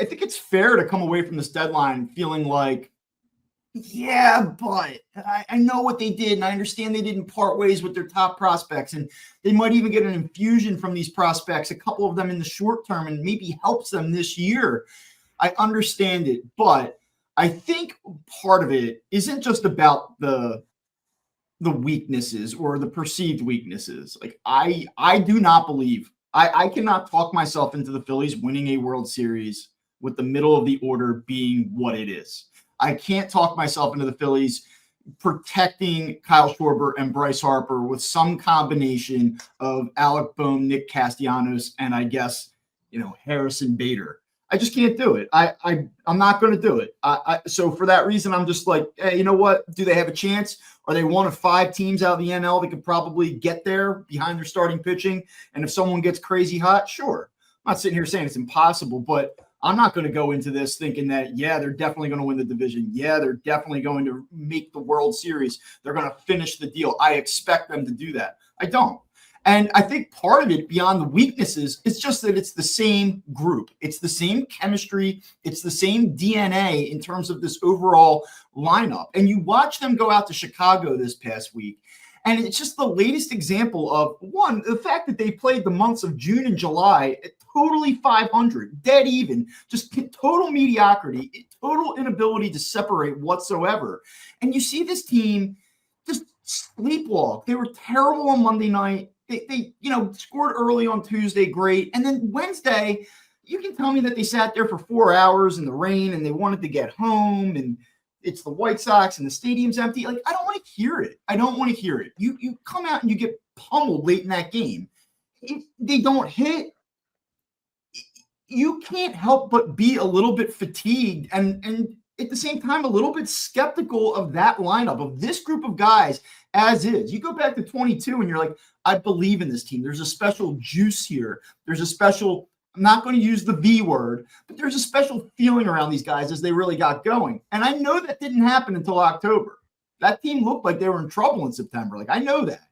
think it's fair to come away from this deadline feeling like, yeah, but I know what they did, and I understand they didn't part ways with their top prospects, and they might even get an infusion from these prospects, a couple of them in the short term, and maybe helps them this year. I understand it, but I think part of it isn't just about the weaknesses or the perceived weaknesses. Like I do not believe I cannot talk myself into the Phillies winning a World Series with the middle of the order being what it is. I can't talk myself into the Phillies protecting Kyle Schwarber and Bryce Harper with some combination of Alec Bohm, Nick Castellanos, and I guess, Harrison Bader. I just can't do it. I'm not going to do it. So for that reason, I'm just like, hey, you know what? Do they have a chance? Are they one of 5 teams out of the NL that could probably get there behind their starting pitching? And if someone gets crazy hot, sure. I'm not sitting here saying it's impossible, but I'm not going to go into this thinking that, yeah, they're definitely going to win the division. Yeah, they're definitely going to make the World Series. They're going to finish the deal. I expect them to do that. I don't. And I think part of it, beyond the weaknesses, is just that it's the same group. It's the same chemistry. It's the same DNA in terms of this overall lineup. And you watch them go out to Chicago this past week, and it's just the latest example of, one, the fact that they played the months of June and July at totally 500, dead even, just total mediocrity, total inability to separate whatsoever. And you see this team just sleepwalk. They were terrible on Monday night. They scored early on Tuesday, great. And then Wednesday, you can tell me that they sat there for 4 hours in the rain and they wanted to get home, and it's the White Sox and the stadium's empty. Like, I don't want to hear it. I don't want to hear it. You come out and you get pummeled late in that game. If they don't hit, you can't help but be a little bit fatigued and at the same time a little bit skeptical of that lineup, of this group of guys as is. You go back to 22 and you're like, I believe in this team. There's a special juice here. There's a special, I'm not going to use the V word, but there's a special feeling around these guys as they really got going. And I know that didn't happen until October. That team looked like they were in trouble in September. Like, I know that.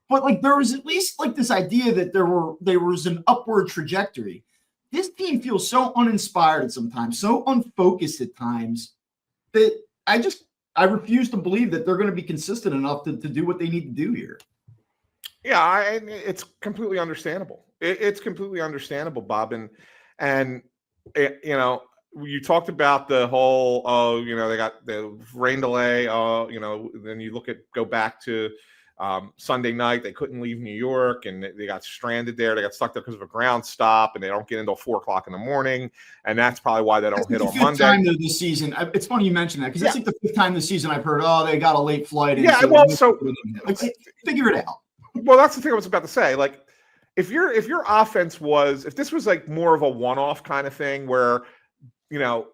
But like, there was at least like this idea that there was an upward trajectory. This team feels so uninspired at sometimes, so unfocused at times, that I refuse to believe that they're going to be consistent enough to do what they need to do here. Yeah, it's completely understandable. It's completely understandable, Bob. And you talked about the whole, they got the rain delay. Then you go back to Sunday night. They couldn't leave New York, and they got stranded there. They got stuck there because of a ground stop, and they don't get until 4:00 in the morning. And that's probably why they don't hit on Monday. Time this season. It's funny you mention that, because that's like the 5th time this season I've heard, they got a late flight. Yeah, figure it out. Well, that's the thing I was about to say. Like, if your offense if this was like more of a one-off kind of thing where,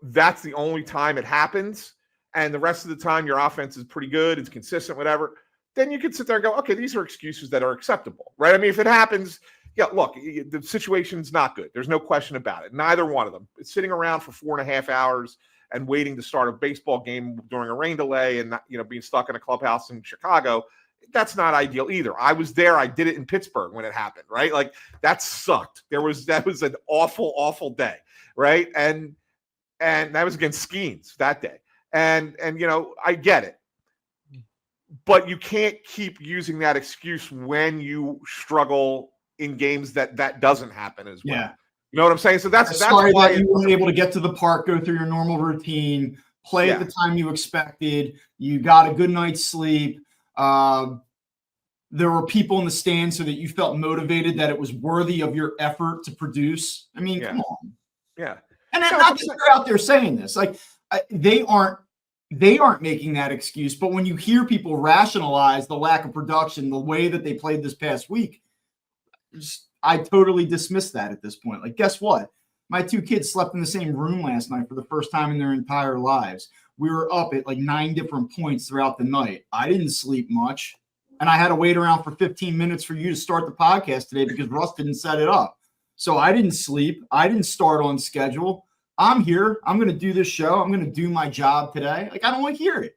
that's the only time it happens, and the rest of the time your offense is pretty good, it's consistent, whatever, then you could sit there and go, okay, these are excuses that are acceptable, right? I mean, if it happens, yeah, look, the situation's not good. There's no question about it. Neither one of them. It's sitting around for 4.5 hours and waiting to start a baseball game during a rain delay and not, being stuck in a clubhouse in Chicago. That's not ideal either. I was there. I did it in Pittsburgh when it happened, right? Like, that sucked. That was an awful, awful day, right? And that was against Skeens that day. And I get it. But you can't keep using that excuse when you struggle in games that doesn't happen as well. Yeah. You know what I'm saying? So that's sorry why that you weren't able to get to the park, go through your normal routine, play at the time you expected. You got a good night's sleep. There were people in the stands so that you felt motivated, that it was worthy of your effort to produce. I mean, come on. Yeah. And not that they're out there saying this. Like, they aren't making that excuse. But when you hear people rationalize the lack of production, the way that they played this past week, I totally dismiss that at this point. Like, guess what? My 2 kids slept in the same room last night for the first time in their entire lives. We were up at like 9 different points throughout the night. I didn't sleep much. And I had to wait around for 15 minutes for you to start the podcast today because Russ didn't set it up. So I didn't sleep. I didn't start on schedule. I'm here. I'm going to do this show. I'm going to do my job today. Like, I don't want to hear it.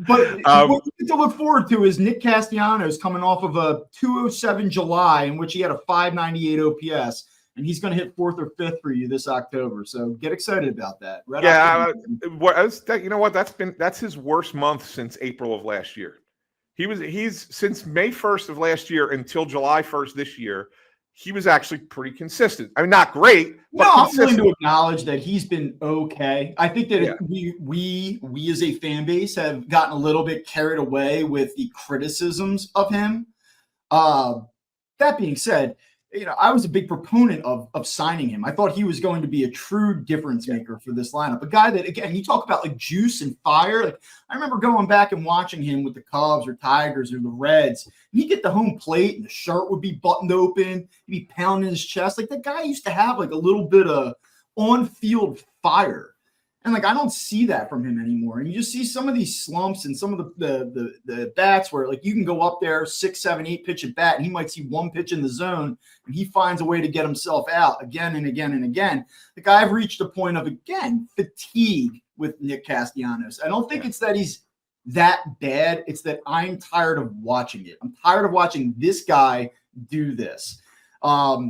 But what you get to look forward to is Nick Castellanos coming off of a 207 July in which he had a 598 OPS and he's going to hit 4th or 5th for you this October. So get excited about that. Red Yeah, October. you know what? That's his worst month since April of last year. He's since May 1st of last year until July 1st this year. He was actually pretty consistent. I mean, not great, but no, consistent. I'm willing to acknowledge that he's been okay. I think that Yeah. we as a fan base have gotten a little bit carried away with the criticisms of him. That being said, I was a big proponent of signing him. I thought he was going to be a true difference maker for this lineup. A guy that, again, you talk about like juice and fire. Like, I remember going back and watching him with the Cubs or Tigers or the Reds. And he'd get the home plate and the shirt would be buttoned open. He'd be pounding his chest. Like, that guy used to have like a little bit of on-field fire. And like, I don't see that from him anymore. And you just see some of these slumps and some of the bats where like you can go up there 6, 7, 8 pitch at bat, and he might see one pitch in the zone, and he finds a way to get himself out again and again and again. Like, I've reached a point of, again, fatigue with Nick Castellanos. I don't think it's that he's that bad. It's that I'm tired of watching it. I'm tired of watching this guy do this. I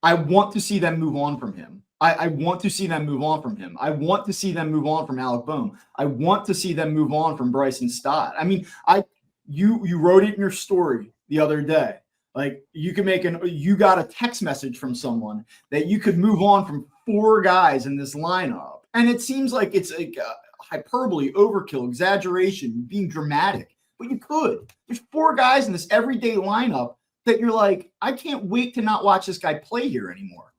want to see them move on from him. I want to see them move on from him. I want to see them move on from Alec Bohm. I want to see them move on from Bryson Stott. I mean, you wrote it in your story the other day. Like, you got a text message from someone that you could move on from 4 guys in this lineup. And it seems like it's like hyperbole, overkill, exaggeration, being dramatic. But you could. There's 4 guys in this everyday lineup that you're like, I can't wait to not watch this guy play here anymore.